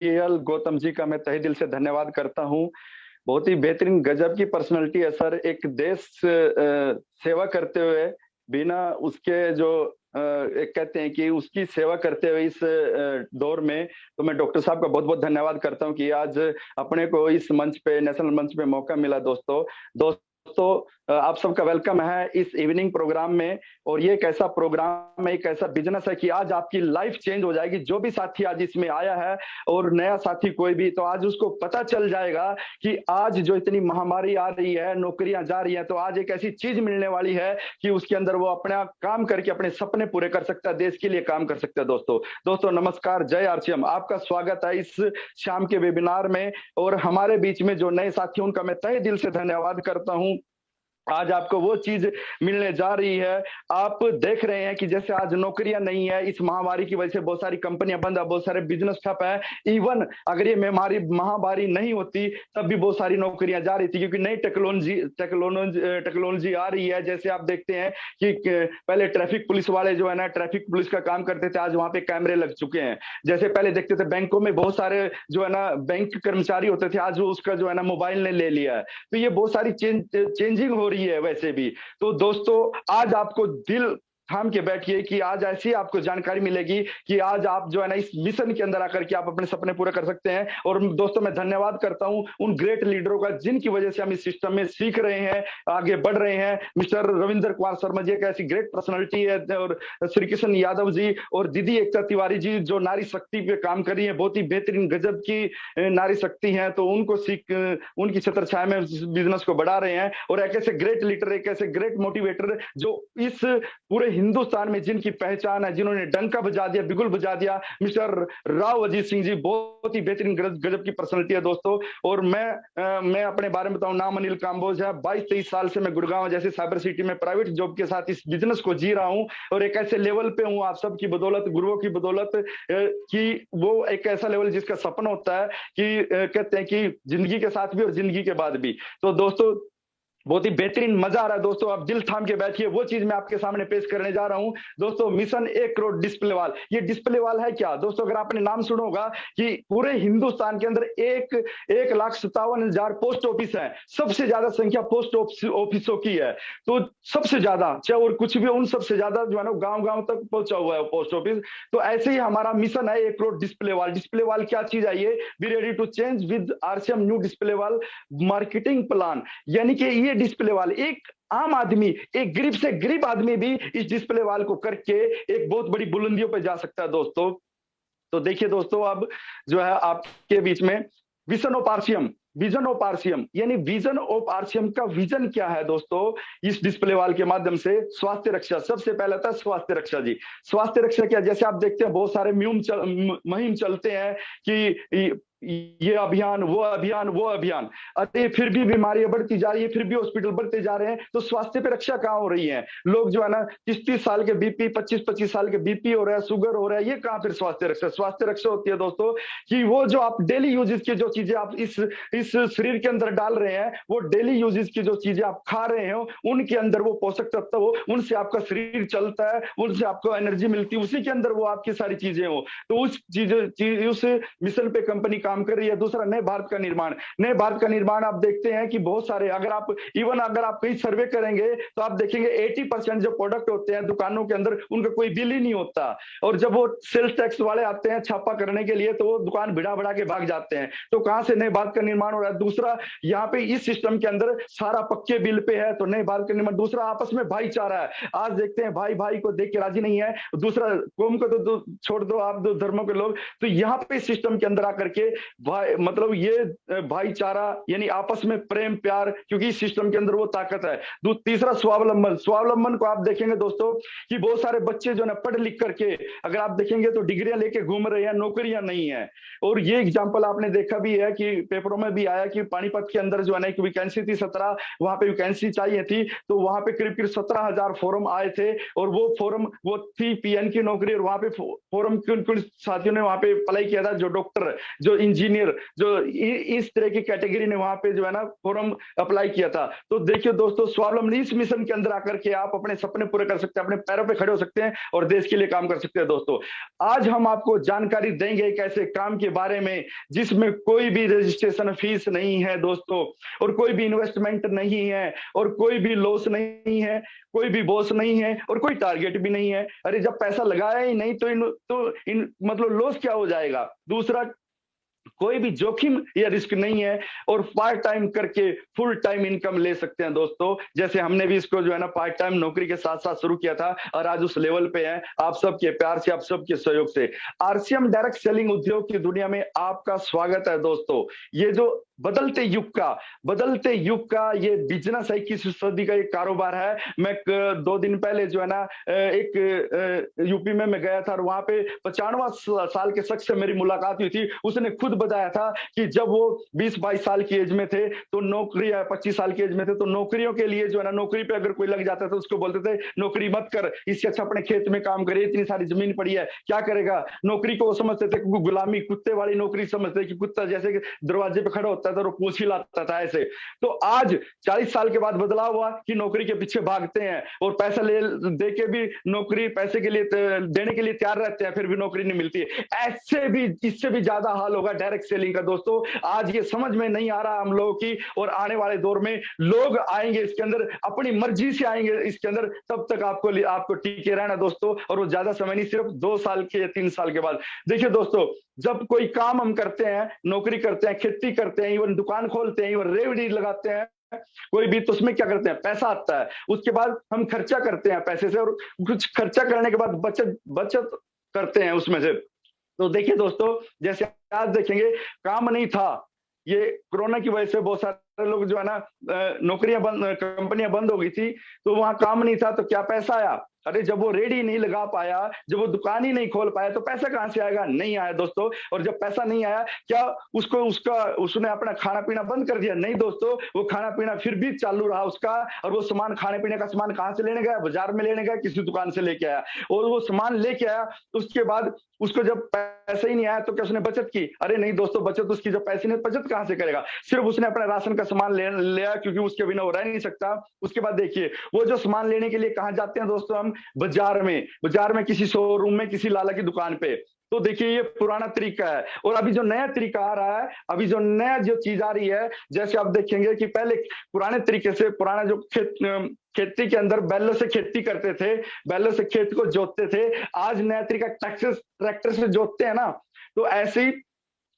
गौतम जी का मैं तहे दिल से धन्यवाद करता हूँ। बहुत ही बेहतरीन गजब की पर्सनालिटी है सर। एक देश सेवा करते हुए बिना उसके जो एक कहते हैं कि उसकी सेवा करते हुए इस दौर में, तो मैं डॉक्टर साहब का बहुत बहुत धन्यवाद करता हूँ कि आज अपने को इस मंच पे, नेशनल मंच पे मौका मिला। दोस्तों दोस्तों आप सबका वेलकम है इस इवनिंग प्रोग्राम में। और ये एक ऐसा प्रोग्राम है, एक ऐसा बिजनेस है कि आज आपकी लाइफ चेंज हो जाएगी। जो भी साथी आज इसमें आया है और नया साथी कोई भी, तो आज उसको पता चल जाएगा कि आज जो इतनी महामारी आ रही है, नौकरियां जा रही हैं, तो आज एक ऐसी चीज मिलने वाली है कि उसके अंदर वो अपना काम करके अपने सपने पूरे कर सकता है, देश के लिए काम कर सकता है। दोस्तों दोस्तों नमस्कार, जय आरसीएम। आपका स्वागत है इस शाम के वेबिनार में। और हमारे बीच में जो नए साथी, उनका मैं तहे दिल से धन्यवाद करता हूं। आज आपको वो चीज मिलने जा रही है। आप देख रहे हैं कि जैसे आज नौकरियां नहीं है, इस महामारी की वजह से बहुत सारी कंपनियां बंद है, बहुत सारे बिजनेस ठप है। इवन अगर ये महामारी नहीं होती तब भी बहुत सारी नौकरियां जा रही थी, क्योंकि नई टेक्नोलॉजी आ रही है। जैसे आप देखते हैं कि पहले ट्रैफिक पुलिस वाले जो है ना, ट्रैफिक पुलिस का काम करते थे, आज वहां पे कैमरे लग चुके हैं। जैसे पहले देखते थे बैंकों में बहुत सारे जो है ना बैंक कर्मचारी होते थे, आज वो उसका जो है ना मोबाइल ने ले लिया है। तो ये बहुत सारी चेंजिंग हो रही है वैसे भी। तो दोस्तों आज आपको दिल थाम के बैठिए कि आज ऐसी आपको जानकारी मिलेगी कि आज आप जो है ना इस मिशन के अंदर आकर के आप अपने सपने पूरे कर सकते हैं। और दोस्तों मैं धन्यवाद करता हूं उन ग्रेट लीडरों का जिनकी वजह से हम इस सिस्टम में सीख रहे हैं, आगे बढ़ रहे हैं। मिस्टर रविंद्र कुमार शर्मा जी एक ऐसी ग्रेट पर्सनैलिटी है, और श्री कृष्ण यादव जी और दीदी एकता तिवारी जी जो नारी शक्ति पे काम कर रही है, बहुत ही बेहतरीन गजब की नारी शक्ति है। तो उनको सीख, उनकी छत्र छाया में बिजनेस को बढ़ा रहे हैं। और एक ऐसे ग्रेट लीडर, एक ऐसे ग्रेट मोटिवेटर जो इस पूरे हिंदुस्तान में जिनकी पहचान है, जिन्होंने डंका बजा दिया, बिगुल बजा दिया, मिस्टर राव अजीत सिंह जी बहुत ही बेहतरीन गजब की पर्सनैलिटी है दोस्तों। और मैं अपने बारे में बताऊं, नाम अनिल काम्बोज है। 22-23 साल से मैं गुड़गांव जैसे साइबर सिटी में प्राइवेट जॉब के साथ इस बिजनेस को जी रहा हूं। और एक ऐसे लेवल पे हूं आप सबकी बदौलत, गुरुओं की बदौलत, कि वो एक ऐसा लेवल जिसका सपना होता है कि कहते हैं कि जिंदगी के साथ भी और जिंदगी के बाद भी। तो दोस्तों बहुत ही बेहतरीन मजा आ रहा है। दोस्तों आप दिल थाम के बैठिए, वो चीज मैं आपके सामने पेश करने जा रहा हूं। दोस्तों मिशन 1 करोड़ डिस्प्ले वाल। ये डिस्प्ले वाल है क्या दोस्तों? अगर आपने नाम सुना होगा कि पूरे हिंदुस्तान के अंदर 1,57,000 पोस्ट ऑफिस है, सबसे ज्यादा संख्या पोस्ट ऑफिसों की है। तो सबसे ज्यादा, चाहे और कुछ भी, उन सबसे ज्यादा जो है ना गांव गांव तक पहुंचा हुआ है पोस्ट ऑफिस। तो ऐसे ही हमारा मिशन है 1 करोड़ डिस्प्ले वाल। डिस्प्ले वाल क्या चीज है? ये be ready to change with RCM new display wall marketing plan. यानी कि ये डिस्प्ले वाल, एक आम आदमी, एक गरीब से गरीब आदमी भी इस डिस्प्ले वाल को करके एक बहुत बड़ी बुलंदियों पर जा सकता है दोस्तों। तो देखिए दोस्तों, अब जो है आपके बीच में vision of RCM, vision of RCM, यानी विजन ऑफ आरसीएम का विजन क्या है दोस्तों? इस डिस्प्ले वाल के माध्यम से स्वास्थ्य रक्षा, सबसे पहले था स्वास्थ्य रक्षा जी। स्वास्थ्य रक्षा क्या? जैसे आप देखते हैं बहुत सारे मुहिम चलते हैं कि ये अभियान, वो अभियान, वो अभियान, अरे फिर भी बीमारियां बढ़ती जा रही है, फिर भी हॉस्पिटल बढ़ते जा रहे हैं, तो स्वास्थ्य पे रक्षा कहाँ हो रही है? लोग जो है ना 30-30 साल के बीपी, 25-25 साल के बीपी हो रहा है, शुगर हो रहा है, ये कहाँ फिर स्वास्थ्य रक्षा? स्वास्थ्य रक्षा होती है दोस्तों कि वो जो आप डेली यूजेस की जो चीजें आप इस शरीर के अंदर डाल रहे हैं, वो डेली यूजेस की जो चीजें आप खा रहे हो, उनके अंदर वो पोषक तत्व हो, उनसे आपका शरीर चलता है, उनसे आपको एनर्जी मिलती है, उसी के अंदर वो आपकी सारी चीजें हो। तो उस मिशन पे कंपनी काम कर रही है। दूसरा, नए भारत का निर्माण। नए भारत का निर्माण आप देखते हैं कि बहुत सारे, अगर आप कहीं सर्वे करेंगे तो आप देखेंगे 80% जो प्रोडक्ट होते हैं दुकानों के अंदर, उनका कोई बिल ही नहीं होता। और जब वो सेल्स टैक्स वाले आते हैं छापा करने के लिए, तो वो दुकान भिड़ा भिड़ा के भाग जाते हैं। तो कहां से नए भारत का निर्माण हो रहा है? दूसरा, यहाँ पे इस सिस्टम के अंदर सारा पक्के बिल पे है, तो नए भारत का निर्माण। दूसरा, आपस में भाईचारा है। आज देखते हैं भाई भाई को देख के राजी नहीं है। दूसरा, कौम को तो छोड़ दो, आप दो धर्मों के लोग, तो यहाँ पे सिस्टम के अंदर आकर के भाई, मतलब ये भाईचारा यानी आपस में प्रेम प्यार, क्योंकि इस सिस्टम के अंदर वो ताकत है। तीसरा, स्वावलंबन। स्वावलंबन को आप देखेंगे दोस्तों कि बहुत सारे बच्चे जो है पढ़ लिख करके, अगर आप देखेंगे तो डिग्रियां लेके घूम रहे हैं, नौकरियां नहीं है। और ये एग्जाम्पल आपने देखा भी है कि पेपरों में भी आया कि पानीपत के अंदर जो है ना एक वैकेंसी थी 17, वहां पे वैकेंसी चाहिए थी, तो वहां पे करीब करीब 17,000 फॉर्म आए थे। और वो फॉर्म, वो थी पीएन की नौकरी, और वहां पे फॉर्म कुछ साथियों ने वहां पे अप्लाई किया था, जो डॉक्टर, जो इंजीनियर, जो इस तरह की कैटेगरी ने वहां पे जो है ना फॉर्म अप्लाई किया था। तो देखिए दोस्तों, स्वावलंबन इस मिशन के अंदर आकर के आप अपने सपने पूरे कर सकते हैं, अपने पैरों पे खड़े हो सकते हैं और देश के लिए काम कर सकते हैं। दोस्तों, आज हम आपको जानकारी देंगे एक ऐसे काम के बारे में जिसमें कोई भी रजिस्ट्रेशन फीस नहीं है दोस्तों, और कोई भी इन्वेस्टमेंट नहीं है, और कोई भी लॉस नहीं है, कोई भी बॉस नहीं है, और कोई टारगेट भी नहीं है। अरे जब पैसा लगाया ही नहीं तो इन मतलब लॉस क्या हो जाएगा। दूसरा, कोई भी जोखिम या रिस्क नहीं है, और पार्ट टाइम करके फुल टाइम इनकम ले सकते हैं दोस्तों। जैसे हमने भी इसको जो है ना पार्ट टाइम नौकरी के साथ साथ शुरू किया था, और आज उस लेवल पे है आप सबके प्यार से, आप सबके सहयोग से। आरसीएम डायरेक्ट सेलिंग उद्योग की दुनिया में आपका स्वागत है दोस्तों। ये जो बदलते युग का ये बिजनेस है, 21वीं सदी का ये कारोबार है। मैं 2 दिन पहले जो है ना एक यूपी में मैं गया था, और वहां पे 95 साल के शख्स से मेरी मुलाकात हुई थी। उसने खुद बताया था कि जब वो 20-22 साल की एज में थे तो नौकरी, 25 साल की एज में थे तो नौकरियों के लिए जो है ना, नौकरी पे अगर कोई लग जाता था उसको बोलते थे नौकरी मत कर, इससे अच्छा अपने खेत में काम करे, इतनी सारी जमीन पड़ी है, क्या करेगा। नौकरी को वो समझते थे गुलामी, कुत्ते वाली नौकरी समझते कि कुत्ता जैसे दरवाजे पे खड़ा होता था और पूछ ही लाता था ऐसे। तो आज 40 साल के बाद बदलाव हुआ कि नौकरी के पीछे भागते हैं, और पैसा ले दे के भी नौकरी पैसे के लिए देने के लिए तैयार रहते हैं, फिर भी नौकरी नहीं मिलती। ऐसे भी, इससे भी ज्यादा हाल होगा डायरेक्ट सेलिंग का दोस्तों। आज ये समझ में नहीं आ रहा हम लोगों की, और आने वाले दौर में लोग आएंगे इसके अंदर, अपनी मर्जी से आएंगे इसके अंदर, तब तक आपको टिके रहना दोस्तों। और वो ज्यादा समय नहीं, सिर्फ 2 साल के या 3 साल के बाद। देखिए दोस्तों, जब कोई काम हम करते हैं, नौकरी करते हैं, खेती करते हैं, इवन दुकान खोलते हैं, इवन रेवड़ी लगाते हैं कोई भी, तो उसमें क्या करते हैं, पैसा आता है, उसके बाद हम खर्चा करते हैं पैसे से, और कुछ खर्चा करने के बाद बचत करते हैं उसमें से। तो देखिए दोस्तों, जैसे आज देखेंगे काम नहीं था, ये कोरोना की वजह से बहुत सारे लोग जो है ना नौकरियां बंद, कंपनियां बंद हो गई थी, तो वहां काम नहीं था तो क्या पैसा आया। अरे जब वो रेडी नहीं लगा पाया, जब वो दुकान ही नहीं खोल पाया, तो पैसा कहां से आएगा, नहीं आया दोस्तों। और जब पैसा नहीं आया, क्या उसने अपना खाना पीना बंद कर दिया, नहीं दोस्तों, वो खाना पीना फिर भी चालू रहा उसका। और वो सामान, खाने पीने का सामान कहां से लेने गया, बाजार में लेने गया, किसी दुकान से लेके आया, और वो सामान लेके आया, उसके बाद उसको जब पैसा ही नहीं आया तो क्या उसने बचत की, अरे नहीं दोस्तों, बचत उसकी जब पैसे नहीं, बचत कहां से करेगा। सिर्फ उसने अपना राशन का सामान ले लिया, क्योंकि उसके बिना वो रह नहीं सकता। उसके बाद देखिए, वो जो सामान लेने के लिए कहां जाते हैं दोस्तों, हम बाजार में किसी शोरूम में, किसी लाला की दुकान पे। तो देखिए, ये पुराना तरीका है। और अभी जो नया तरीका आ रहा है, अभी जो नया जो चीज आ रही है, जैसे आप देखेंगे कि पहले पुराने तरीके से, पुराना जो खेती के अंदर बैलों से खेती करते थे, बैलों से खेत को जोतते थे, आज नया तरीका ट्रैक्टर से जोतते हैं ना। तो ऐसे ही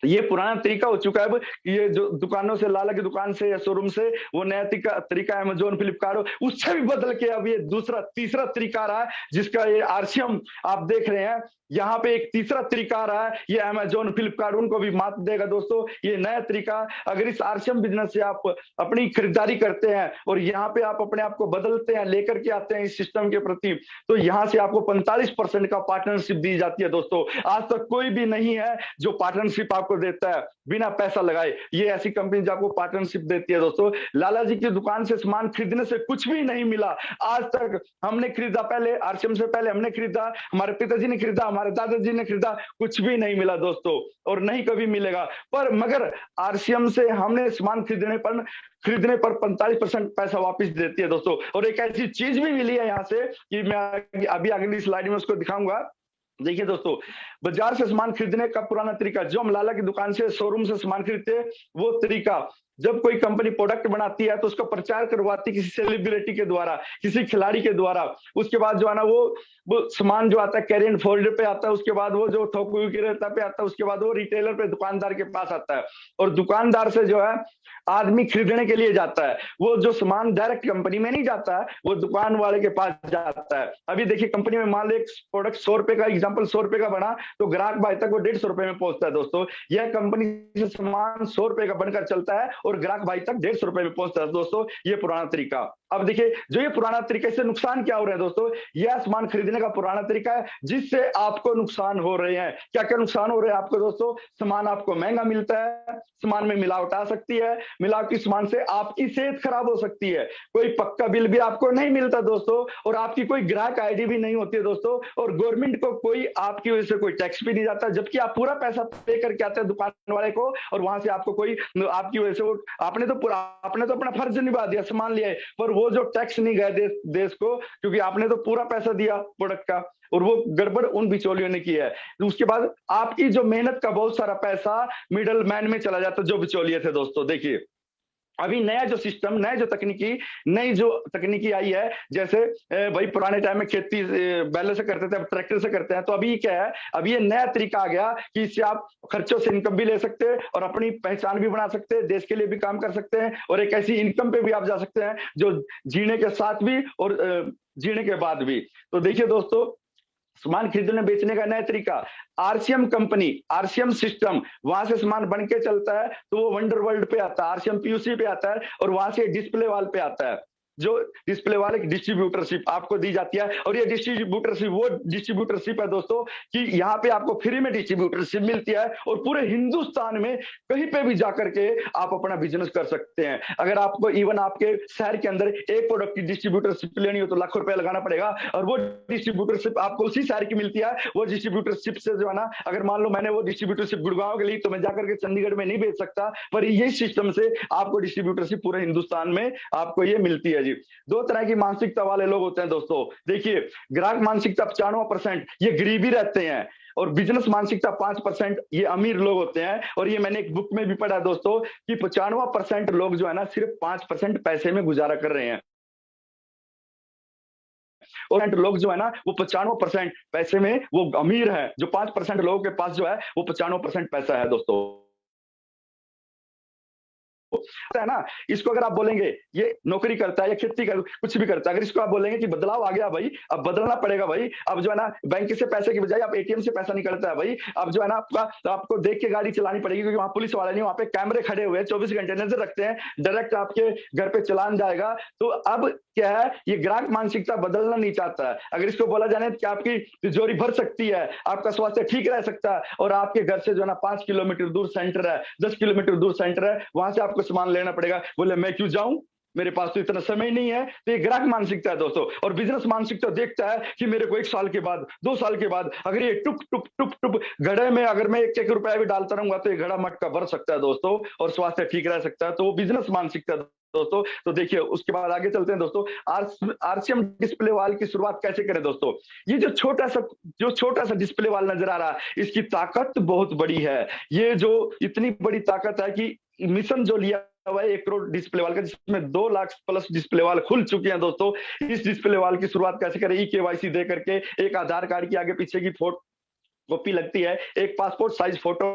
ये पुराना तरीका हो चुका है। अब ये जो दुकानों से, लाला की दुकान से या शोरूम से, वो नया तरीका अमेजोन, फ्लिपकार्ट, उससे भी बदल के अब ये दूसरा तीसरा तरीका आ रहा है, जिसका ये आरसीएम आप देख रहे हैं। यहाँ पे एक तीसरा तरीका आ रहा है, ये अमेजोन, फ्लिपकार्ट उनको भी मात देगा दोस्तों, ये नया तरीका। अगर इस आरसीएम बिजनेस से आप अपनी खरीदारी करते हैं, और यहाँ पे आप अपने आप को बदलते हैं, लेकर के आते हैं इस सिस्टम के प्रति, तो यहाँ से आपको 45% का पार्टनरशिप दी जाती है दोस्तों। आज तक कोई भी नहीं है जो पार्टनरशिप आपको देता है बिना पैसा लगाए। ये ऐसी कंपनी जो आपको पार्टनरशिप देती है दोस्तों। लाला जी की दुकान से सामान खरीदने से कुछ भी नहीं मिला आज तक। हमने खरीदा, पहले आरसीएम से पहले हमने खरीदा, हमारे पिताजी ने खरीदा, हमारे दादाजी ने खरीदा, कुछ भी नहीं मिला दोस्तों, और नहीं कभी मिलेगा। पर मगर आरसीएम से हमने सामान खरीदने पर 45% पैसा वापस देती है दोस्तों। और एक ऐसी चीज भी मिली है यहाँ से कि मैं अभी अगली स्लाइड में उसको दिखाऊंगा। देखिए दोस्तों, बाजार से सामान खरीदने का पुराना तरीका, जो हम लाला की दुकान से, शोरूम से सामान खरीदते हैं, वो तरीका, जब कोई कंपनी प्रोडक्ट बनाती है तो उसका प्रचार करवाती है किसी सेलिब्रिटी के द्वारा, किसी खिलाड़ी के द्वारा। उसके बाद जो है ना, वो सामान जो आता है कैरी एंड फोल्डर पे आता है, उसके बाद वो जो थोक विक्रेता पे आता है, उसके बाद वो रिटेलर पे, दुकानदार के पास आता है। और दुकानदार से जो है आदमी खरीदने के लिए जाता है, वो जो सामान डायरेक्ट कंपनी में नहीं जाता है, वो दुकान वाले के पास जाता है। अभी देखिए, कंपनी में मान लो एक प्रोडक्ट 100 रुपए का, एग्जाम्पल 100 रुपए का बना, तो ग्राहक भाई तक वो 150 रुपए में पहुंचता है दोस्तों। यह कंपनी से सामान 100 रुपए का बनकर चलता है और ग्राहक भाई तक 150 रुपए में पहुंचता है दोस्तों। ये पुराना तरीका। अब देखिए जो ये पुराना तरीका, इससे नुकसान क्या हो रहे हैं दोस्तों, यह सामान खरीदने का पुराना तरीका है जिससे आपको नुकसान हो रहे हैं। क्या क्या नुकसान हो रहे हैं आपको दोस्तों, सामान आपको महंगा मिलता है, सामान में मिलावट आ सकती है, मिलावटी सामान से आपकी सेहत खराब हो सकती है, कोई पक्का बिल भी आपको नहीं मिलता दोस्तों, और आपकी कोई ग्राहक आईडी भी नहीं होती है दोस्तों, और गवर्नमेंट को कोई आपकी वजह से कोई टैक्स भी नहीं जाता, जबकि आप पूरा पैसा पे करके आते हैं दुकान वाले को, और वहां से आपको कोई आपकी वजह से आपने तो अपना फर्ज निभा दिया, सामान लिया है, पर वो जो टैक्स नहीं गया देश को, क्योंकि आपने तो पूरा पैसा दिया प्रोडक्ट का, और वो गड़बड़ उन बिचौलियों ने की है। तो उसके बाद आपकी जो मेहनत का बहुत सारा पैसा मिडल मैन में चला जाता, जो बिचौलिए थे दोस्तों। देखिए अभी नया जो सिस्टम, नई जो तकनीकी आई है, जैसे भाई पुराने टाइम में खेती बैलों से करते थे, अब ट्रैक्टर से करते हैं, तो अभी क्या है, अभी ये नया तरीका आ गया कि इससे आप खर्चों से इनकम भी ले सकते हैं और अपनी पहचान भी बना सकते हैं, देश के लिए भी काम कर सकते हैं, और एक ऐसी इनकम पे भी आप जा सकते हैं जो जीने के साथ भी और जीने के बाद भी। तो देखिए दोस्तों, सामान खरीदने बेचने का नया तरीका, आरसीएम कंपनी, आरसीएम सिस्टम, वहां से सामान बन के चलता है तो वो वंडर वर्ल्ड पे आता है, आरसीएम पीयूसी पे आता है, और वहां से डिस्प्ले वाल पे आता है, जो डिस्प्ले वाले की डिस्ट्रीब्यूटरशिप आपको दी जाती है। और ये डिस्ट्रीब्यूटरशिप वो डिस्ट्रीब्यूटरशिप है दोस्तों कि यहाँ पे आपको फ्री में डिस्ट्रीब्यूटरशिप मिलती है, और पूरे हिंदुस्तान में कहीं पे भी जाकर के आप अपना बिजनेस कर सकते हैं। अगर आपको इवन आपके शहर के अंदर एक प्रोडक्ट की डिस्ट्रीब्यूटरशिप लेनी हो तो लाखों रुपए लगाना पड़ेगा, और वो डिस्ट्रीब्यूटरशिप आपको उसी शहर की मिलती है। वो डिस्ट्रीब्यूटरशिप से जो है ना, अगर मान लो मैंने वो डिस्ट्रीब्यूटरशिप गुड़गांव के लिए, तो मैं जाकर के चंडीगढ़ में नहीं बेच सकता, पर यही सिस्टम से आपको डिस्ट्रीब्यूटरशिप पूरे हिंदुस्तान में आपको ये मिलती है जी। दो तरह की मानसिकता वाले लोग होते हैं दोस्तों। देखिए ग्राहक मानसिकता 95% ये गरीबी रहते हैं, और बिजनेस मानसिकता 5% ये अमीर लोग होते हैं। और ये मैंने एक बुक में भी पढ़ा दोस्तों कि 95% लोग जो है ना सिर्फ 5% पैसे में गुजारा कर रहे हैं, और लोग जो है ना वो 95% पैसे में वो अमीर है, जो 5% लोगों के पास जो है वो 95% पैसा है दोस्तों, है ना। इसको अगर आप बोलेंगे ये नौकरी करता है या खेती कर कुछ भी करता है, अगर इसको आप बोलेंगे कि बदलाव आ गया भाई, अब बदलना पड़ेगा भाई, अब जो है ना बैंक से पैसे की बजाय आप एटीएम से पैसा निकलता है भाई, अब जो है ना आपको देख के गाड़ी चलानी पड़ेगी, क्योंकि वहां पुलिस वाले नहीं, वहां पे कैमरे खड़े हुए हैं, 24 घंटे नजर रखते हैं, डायरेक्ट आपके घर पे चलान जाएगा। तो अब क्या है, ये ग्राहक मानसिकता बदलना नहीं चाहता है। अगर इसको बोला जाए कि आपकी तिजोरी भर सकती है, आपका स्वास्थ्य ठीक रह सकता है, और आपके घर से जो है ना 5 किलोमीटर दूर सेंटर है, 10 किलोमीटर दूर सेंटर है, वहां से आपको सामान लेना पड़ेगा, बोले मैं क्यों जाऊं, मेरे पास तो इतना समय नहीं है। तो ये ग्राहक मानसिकता है दोस्तों। और बिजनेस मानसिकता देखता है कि मेरे को 1 साल के बाद, 2 साल के बाद अगर ये टुप टुप टुप टुप घड़े में अगर मैं 1-1 रुपया भी डालता रहूंगा तो ये घड़ा मटका भर सकता है दोस्तों, और स्वास्थ्य ठीक रह सकता है। तो वो बिजनेस मानसिकता दोस्तों। तो देखिए उसके बाद आगे चलते हैं दोस्तों, आरसीएम डिस्प्ले वाल की शुरुआत कैसे करें दोस्तों। ये जो छोटा सा डिस्प्ले वाल नजर आ रहा है, इसकी ताकत बहुत बड़ी है। ये जो इतनी बड़ी ताकत है कि मिशन जो लिया हुआ है 1 करोड़ डिस्प्ले वाल का, जिसमें 2 लाख प्लस डिस्प्ले वाल खुल चुके हैं दोस्तों। इस डिस्प्ले वाल की शुरुआत कैसे करें, ई-केवाईसी दे करके, एक आधार कार्ड की आगे पीछे की फोटो कॉपी लगती है, एक पासपोर्ट साइज फोटो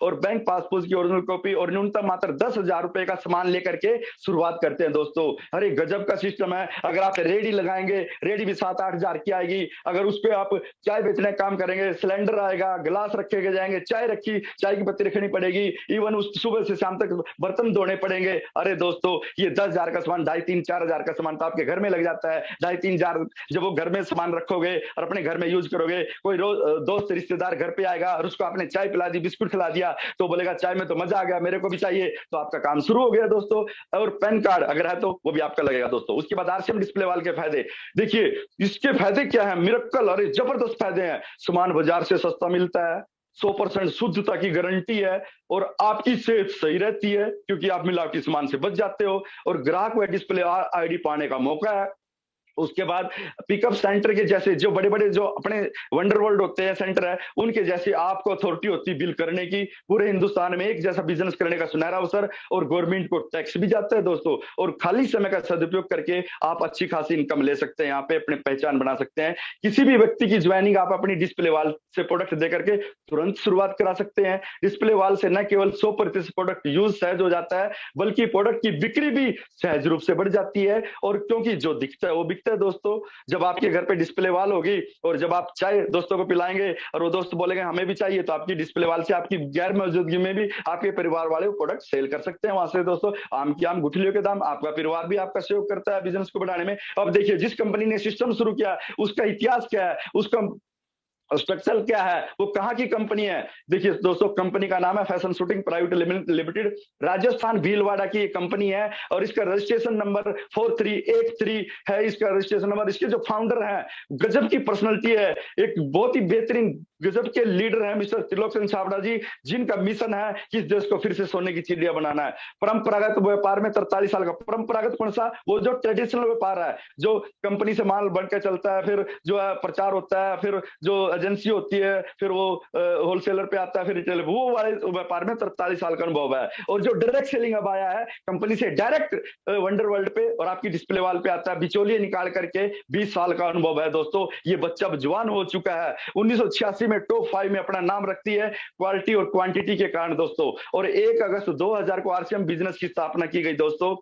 और बैंक पासपोर्ट की ओरिजिनल कॉपी, और न्यूनतम मात्र 10,000 रुपए का सामान लेकर के शुरुआत करते हैं दोस्तों। अरे गजब का सिस्टम है। अगर आप रेडी लगाएंगे, रेडी भी 7-8 हजार की आएगी। अगर उस पर आप चाय बेचने का काम करेंगे, सिलेंडर आएगा, गिलास रखे गए जाएंगे, चाय की पत्ती रखनी पड़ेगी, इवन उस सुबह से शाम तक बर्तन धोने पड़ेंगे। अरे दोस्तों ये 10,000 का सामान, 2,500-4 हजार का सामान तो आपके घर में लग जाता है। 2,500-4 हजार जब वो घर में सामान रखोगे और अपने घर में यूज करोगे, कोई दोस्त रिश्तेदार घर पे आएगा और उसको आपने चाय पिला दी, बिस्कुट खिला दिया, तो बोलेगा चाय में तो मजा आ गया, मेरे को भी चाहिए, तो आपका काम शुरू हो गया दोस्तों। और पैन कार्ड अगर है तो वो भी आपका लगेगा दोस्तों। उसके बाद आरसीएम डिस्प्ले वाल के फायदे देखिए, इसके फायदे क्या है, मिरेकल, अरे जबरदस्त फायदे हैं। सामान बाजार से सस्ता मिलता है, 100% शुद्धता की गारंटी है, और आपकी सेहत सही रहती है क्योंकि आप मिलावटी सामान से बच जाते हो, और ग्राहक व डिस्प्ले आईडी पाने का मौका है। उसके बाद पिकअप सेंटर के जैसे जो बड़े बड़े जो अपने वंडर वर्ल्ड होते हैं सेंटर है, उनके जैसे आपको अथॉरिटी होती है बिल करने की, पूरे हिंदुस्तान में एक जैसा बिजनेस करने का सुनहरा अवसर, और गवर्नमेंट को टैक्स भी जाता है दोस्तों। और खाली समय का सदुपयोग करके आप अच्छी खासी इनकम ले सकते हैं, यहाँ पे अपनी पहचान बना सकते हैं। किसी भी व्यक्ति की ज्वाइनिंग आप अपनी डिस्प्ले वाल से प्रोडक्ट दे करके तुरंत शुरुआत करा सकते हैं। डिस्प्ले वाल से न केवल 100% प्रोडक्ट यूज सहज हो जाता है, बल्कि प्रोडक्ट की बिक्री भी सहज रूप से बढ़ जाती है, और क्योंकि जो दिखता है वो दिखता है दोस्तों, जब आपके घर पे डिस्प्ले वॉल होगी और जब आप चाय दोस्तों को पिलाएंगे और वो दोस्त बोलेंगे हमें भी चाहिए, तो आपकी डिस्प्ले वॉल से आपकी गैर मौजूदगी में भी आपके परिवार वाले वो प्रोडक्ट सेल कर सकते हैं वहां से दोस्तों। आम की आम गुठलियों के दाम, आपका परिवार भी आपका सहयोग करता है बिजनेस को बढ़ाने में। अब देखिए जिस कंपनी ने सिस्टम शुरू किया उसका इतिहास क्या है, उसका स्ट्रक्चर क्या है, वो कहाँ की कंपनी है। देखिए दोस्तों, कंपनी का नाम है fashion shooting private limited, Rajasthan Bhilwara की कंपनी है और इसका रजिस्ट्रेशन नंबर 4383 है इसका रजिस्ट्रेशन नंबर। इसके जो फाउंडर हैं, गजब की पर्सनैलिटी है, एक बहुत ही बेहतरीन गजब के लीडर हैं मिस्टर त्रिलोक छाबड़ा जी, जिनका मिशन है कि इस देश को फिर से सोने की चिड़िया बनाना है। परंपरागत व्यापार में 43 साल का, परंपरागत कौन सा, वो जो ट्रेडिशनल व्यापार है, जो कंपनी से माल बढ़ के चलता है, फिर जो है प्रचार होता है, फिर जो एजेंसी होती है, फिर वो होलसेलर पे आता है, फिर रिटेलर, वो वाले व्यापार में 43 साल का अनुभव है। और जो डायरेक्ट सेलिंग अब आया है कंपनी से डायरेक्ट वंडर वर्ल्ड पे और आपकी डिस्प्ले वॉल पे आता है, बिचौलिए निकाल करके 20 साल का अनुभव है दोस्तों। ये बच्चा अब जवान हो चुका है, 1986 में टॉप 5 में अपना नाम रखती है क्वालिटी और क्वांटिटी के कारण दोस्तों। और 1 अगस्त 2000 को आरसीएम बिजनेस की स्थापना की गई दोस्तों।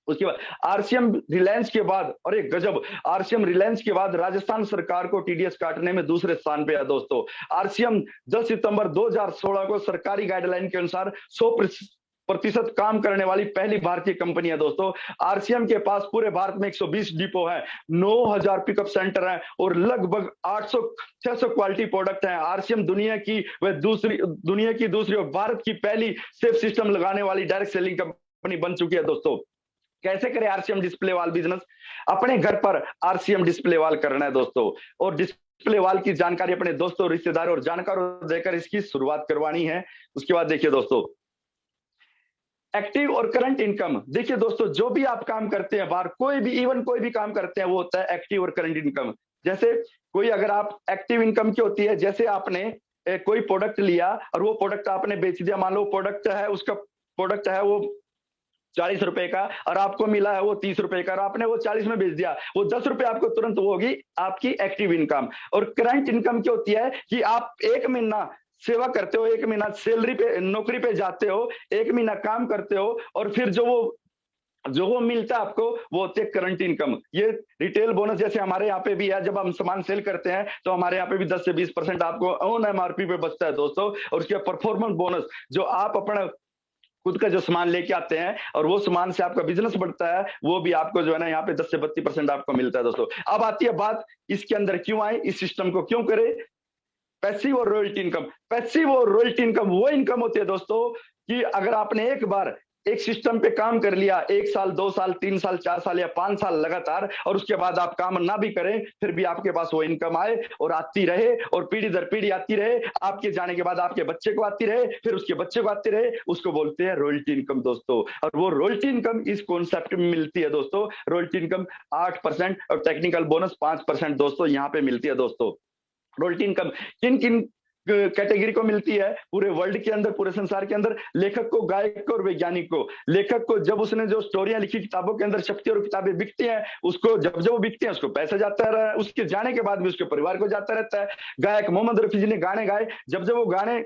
उसके बाद आरसीएम रिलायंस के बाद, अरे गजब, आरसीएम रिलायंस के बाद राजस्थान सरकार को टीडीएस काटने में दूसरे स्थान पे है दोस्तों। आरसीएम 10 सितंबर 2016 को सरकारी गाइडलाइन के अनुसार 100% काम करने वाली पहली भारतीय कंपनी है दोस्तों। आरसीएम के पास पूरे भारत में 120 डिपो है, 9000 पिकअप सेंटर हैं और लगभग 800-600 क्वालिटी प्रोडक्ट हैं। आरसीएम दुनिया की दूसरी और भारत की पहली सेफ सिस्टम लगाने वाली डायरेक्ट सेलिंग कंपनी बन चुकी है दोस्तों। कैसे करें आरसीएम डिस्प्ले वॉल बिजनेस? अपने घर पर आरसीएम डिस्प्ले वॉल करना है दोस्तों, और डिस्प्ले वॉल की जानकारी अपने दोस्तों, रिश्तेदारों और जानकारों को देकर इसकी शुरुआत करवानी है। उसके बाद देखिए दोस्तों, एक्टिव और करंट इनकम। देखिए दोस्तों, जो भी आप काम करते हैं बाहर, कोई भी काम करते हैं, वो होता है एक्टिव और करंट इनकम। जैसे कोई, अगर आप एक्टिव इनकम की होती है, जैसे आपने कोई प्रोडक्ट लिया और वो प्रोडक्ट आपने बेच दिया, मान लो प्रोडक्ट है वो 40 रुपए का और आपको मिला है वो 30 रुपए का और आपने वो 40 में बेच दिया, वो 10 रुपए आपको तुरंत वो होगी आपकी एक्टिव इनकम। और करंट इनकम क्या होती है कि आप 1 महीना सेवा करते हो, 1 महीना सैलरी पे, नौकरी पे जाते हो, 1 महीना काम करते हो और फिर जो वो मिलता है आपको, वो होती है करंट इनकम। ये रिटेल बोनस जैसे हमारे यहाँ पे भी है, जब हम सामान सेल करते हैं तो हमारे यहाँ पे भी 10 से 20% आपको ऑन एमआरपी पे बचता है दोस्तों। और उसके परफॉर्मेंस बोनस, जो आप अपना खुद का जो सामान लेके आते हैं और वो सामान से आपका बिजनेस बढ़ता है, वो भी आपको जो है ना यहाँ पे 10 से 32% आपको मिलता है दोस्तों। अब आती है बात, इसके अंदर क्यों आए, इस सिस्टम को क्यों करे? पैसिव और रॉयल्टी इनकम। पैसिव और रॉयल्टी इनकम वो इनकम होती है दोस्तों कि अगर आपने एक बार एक सिस्टम पे काम कर लिया, 1 साल, 2 साल, 3 साल, 4 साल या 5 साल लगातार, और उसके बाद आप काम ना भी करें, फिर भी आपके पास वो इनकम आए और आती रहे और पीढ़ी दर पीढ़ी आती रहे, आपके जाने के बाद आपके बच्चे को आती रहे, फिर उसके बच्चे को आती रहे, उसको बोलते हैं रॉयल्टी इनकम दोस्तों। और वो रॉयल्टी इनकम इस कॉन्सेप्ट में मिलती है दोस्तों। रॉयल्टी इनकम 8% और टेक्निकल बोनस 5% दोस्तों यहाँ पे मिलती है दोस्तों। रॉयल्टी इनकम किन किन कैटेगरी को मिलती है? पूरे वर्ल्ड के अंदर, पूरे संसार के अंदर लेखक को, गायक को और वैज्ञानिक को। लेखक को जब उसने जो स्टोरियां लिखी, किताबों के अंदर छपती और किताबें बिकती हैं, उसको जब वो बिकती हैं उसको पैसा जाता है, उसके जाने के बाद भी उसके परिवार को जाता रहता है। गायक मोहम्मद रफी जी ने गाने गाए, जब वो गाने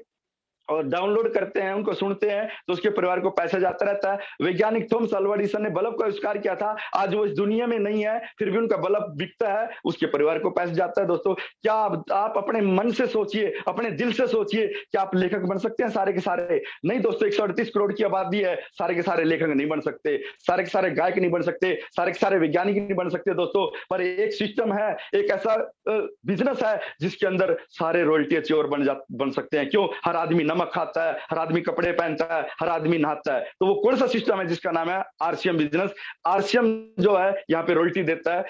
और डाउनलोड करते हैं, उनको सुनते हैं, तो उसके परिवार को पैसा जाता रहता है। वैज्ञानिक थॉमस अल्वा एडिसन ने बल्ब का आविष्कार किया था, आज वो इस दुनिया में नहीं है, फिर भी उनका बल्ब बिकता है, उसके परिवार को पैसा जाता है दोस्तों। क्या आप अपने मन से सोचिए, अपने दिल से सोचिए कि आप लेखक बन सकते हैं सारे के सारे? नहीं दोस्तों, 138 करोड़ की आबादी है, सारे के सारे लेखक नहीं बन सकते, सारे के सारे गायक नहीं बन सकते, सारे के सारे वैज्ञानिक नहीं बन सकते दोस्तों। पर एक सिस्टम है, एक ऐसा बिजनेस है जिसके अंदर सारे रॉयल्टी चोर बन सकते हैं। क्यों? हर आदमी नमक खाता है, हर आदमी कपड़े पहनता है, हर आदमी नहाता है। तो वो कौन सा सिस्टम है जिसका नाम है आरसीएम बिजनेस? आरसीएम जो है यहाँ पे रॉयल्टी देता है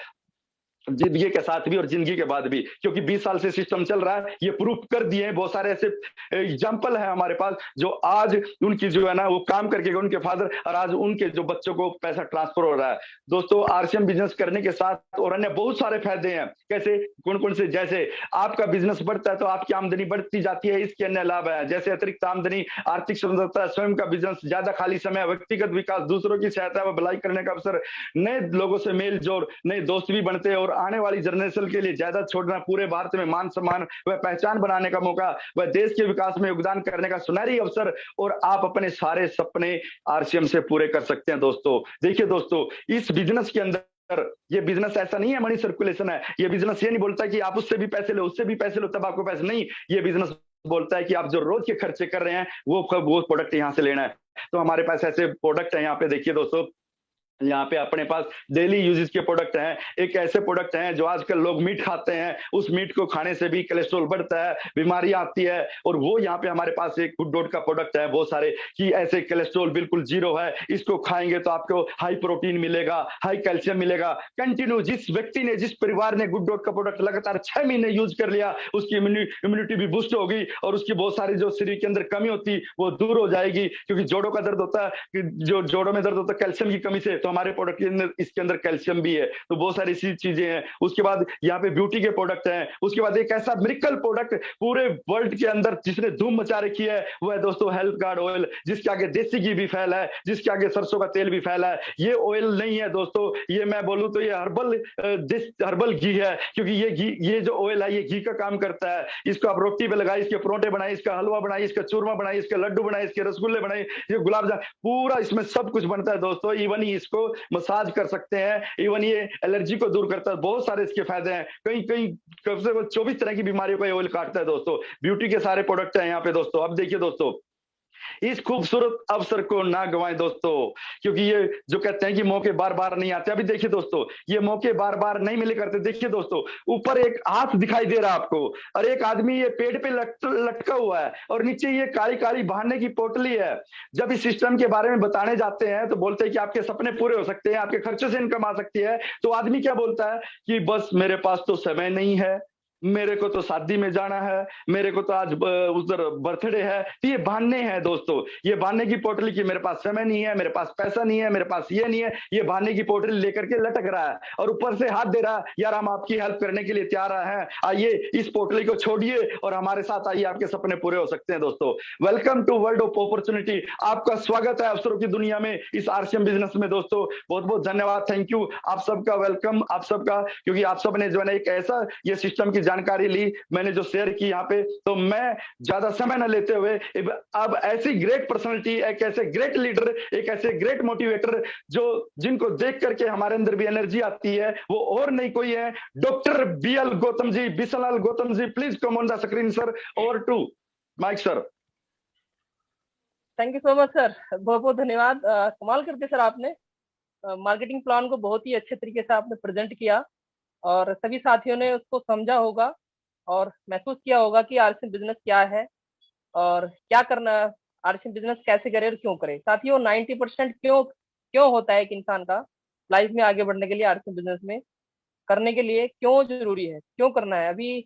जिंदगी के साथ भी और जिंदगी के बाद भी, क्योंकि 20 साल से सिस्टम चल रहा है, ये प्रूफ कर दिए हैं। बहुत सारे ऐसे एग्जाम्पल है हमारे पास जो आज उनकी जो है ना वो काम करके उनके फादर और आज उनके जो बच्चों को पैसा ट्रांसफर हो रहा है दोस्तों। आरसीएम बिजनेस करने के साथ और अन्य बहुत सारे फायदे हैं। कैसे, कौन कौन से? जैसे आपका बिजनेस बढ़ता है तो आपकी आमदनी बढ़ती जाती है, इसके अन्य लाभ है, जैसे अतिरिक्त आमदनी, आर्थिक स्वतंत्रता, स्वयं का बिजनेस, ज्यादा खाली समय, व्यक्तिगत विकास, दूसरों की सहायता व भलाई करने का अवसर, नए लोगों से मेल जोड़, नए दोस्त भी बनते हैं और आने वाली जनरेशन के लिए ज्यादा छोड़ना, पूरे भारत में मान सम्मान व पहचान बनाने का मौका व देश के विकास में योगदान करने का सुनहरी अवसर, और आप अपने सारे सपने आरसीएम से पूरे कर सकते हैं दोस्तों। देखिए दोस्तों, इस बिजनेस के अंदर ये बिजनेस ऐसा नहीं है मनी सर्कुलेशन है। ये बिजनेस ये नहीं बोलता कि आप उससे भी पैसे लो, उससे भी पैसे लो तब आपको पैसे नहीं। ये बिजनेस बोलता है कि आप जो रोज के खर्चे कर रहे हैं वो प्रोडक्ट यहाँ से लेना है। तो हमारे पास ऐसे प्रोडक्ट है यहाँ पे, देखिए दोस्तों, यहाँ पे अपने पास डेली यूजेस के प्रोडक्ट हैं। एक ऐसे प्रोडक्ट हैं जो आजकल लोग मीट खाते हैं, उस मीट को खाने से भी कोलेस्ट्रॉल बढ़ता है, बीमारी आती है। और वो यहाँ पे हमारे पास एक गुड डॉट का प्रोडक्ट है बहुत सारे कि ऐसे कोलेस्ट्रॉल बिल्कुल जीरो है, इसको खाएंगे तो आपको हाई प्रोटीन मिलेगा, हाई कैल्शियम मिलेगा। कंटिन्यू जिस व्यक्ति ने, जिस परिवार ने गुड डॉट का प्रोडक्ट लगातार 6 महीने यूज कर लिया, उसकी इम्यूनिटी भी बूस्ट होगी और उसकी बहुत सारी जो शरीर के अंदर कमी होती वो दूर हो जाएगी। क्योंकि जोड़ों का दर्द होता है, जो जोड़ों में दर्द होता है कैल्शियम की कमी से, तो हमारे प्रोडक्ट के अंदर, इसके अंदर कैल्शियम भी है। तो बहुत सारी ऐसी चीजें हैं। उसके बाद यहाँ पे ब्यूटी के प्रोडक्ट हैं। उसके बाद एक ऐसा मिरेकल प्रोडक्ट पूरे वर्ल्ड के अंदर जिसने धूम मचा रखी है, वो है दोस्तों हेल्थ गार्ड ऑयल, जिसके आगे देसी घी भी फैला है, जिसके आगे सरसों का तेल भी फैला है। ये ऑयल नहीं है दोस्तों, ये मैं बोलूं तो ये हर्बल घी है। क्योंकि ये घी, ये जो ऑयल है ये घी का काम करता है। इसको आप रोटी पे लगाए, इसके परोठे बनाए, इसका हलवा बनाए, इसका चूरमा बनाए, इसके लड्डू बनाए, इसके रसगुल्ले बनाए, ये गुलाब जामुन, पूरा इसमें सब कुछ बनता है दोस्तों। इवन ही इसको मसाज कर सकते हैं, इवन ये एलर्जी को दूर करता है। बहुत सारे इसके फायदे हैं। कहीं कहीं कम से कम 24 तरह की बीमारियों का ये ऑयल काटता है दोस्तों। ब्यूटी के सारे प्रोडक्ट हैं यहाँ पे दोस्तों। अब देखिए दोस्तों, इस खूबसूरत अवसर को ना गवाएं दोस्तों, क्योंकि ये जो कहते हैं कि मौके बार बार नहीं आते। अभी देखिए दोस्तों, ये मौके बार बार नहीं मिले करते। देखिए दोस्तों, ऊपर एक हाथ दिखाई दे रहा आपको और एक आदमी ये पेड़ पे लटका हुआ है और नीचे ये काली काली बहाने की पोटली है। जब इस सिस्टम के बारे में बताने जाते हैं तो बोलते हैं कि आपके सपने पूरे हो सकते हैं, आपके खर्चे से इनकम आ सकती है। तो आदमी क्या बोलता है कि बस मेरे पास तो समय नहीं है, मेरे को तो शादी में जाना है, मेरे को तो आज उधर बर्थडे है। तो ये बहाने हैं दोस्तों, ये बहाने की पोटली की, मेरे पास समय नहीं है, मेरे पास पैसा नहीं है, मेरे पास ये नहीं है। ये बहाने की पोटली लेकर के लटक रहा है और ऊपर से हाथ दे रहा है, यार हम आपकी हेल्प करने के लिए तैयार हैं, आइए इस पोटली को छोड़िए और हमारे साथ आइए, आपके सपने पूरे हो सकते हैं दोस्तों। Welcome to world of opportunity. आपका स्वागत है अवसरों की दुनिया में, इस आरसीएम बिजनेस में दोस्तों। बहुत बहुत धन्यवाद, थैंक यू आप सबका, वेलकम आप सबका, क्योंकि आप सबने जो है ना एक ऐसा ये सिस्टम की जानकारी ली, मैंने जो शेयर की यहाँ पे। तो मैं ज्यादा समय न लेते हुए अब ऐसी ग्रेट पर्सनालिटी, एक ऐसे ग्रेट लीडर, एक ऐसे ग्रेट मोटिवेटर जो जिनको देख करके हमारे अंदर भी एनर्जी आती है, वो और नहीं कोई है, doctor BL Gautam ji, Bisalal Gautam ji. Please come on the screen sir, over to mike sir. Thank you so much sir, बहुत बहुत धन्यवाद। कमाल करके सर आपने मार्केटिंग प्लान को बहुत ही अच्छे तरीके से आपने प्रेजेंट किया और सभी साथियों ने उसको समझा होगा और महसूस किया होगा कि आरसीएम बिजनेस क्या है और क्या करना है, आरसीएम बिजनेस कैसे करे और क्यों करे। साथियों 90% क्यों क्यों होता है कि इंसान का लाइफ में आगे बढ़ने के लिए आरसीएम बिजनेस में करने के लिए क्यों जरूरी है, क्यों करना है। अभी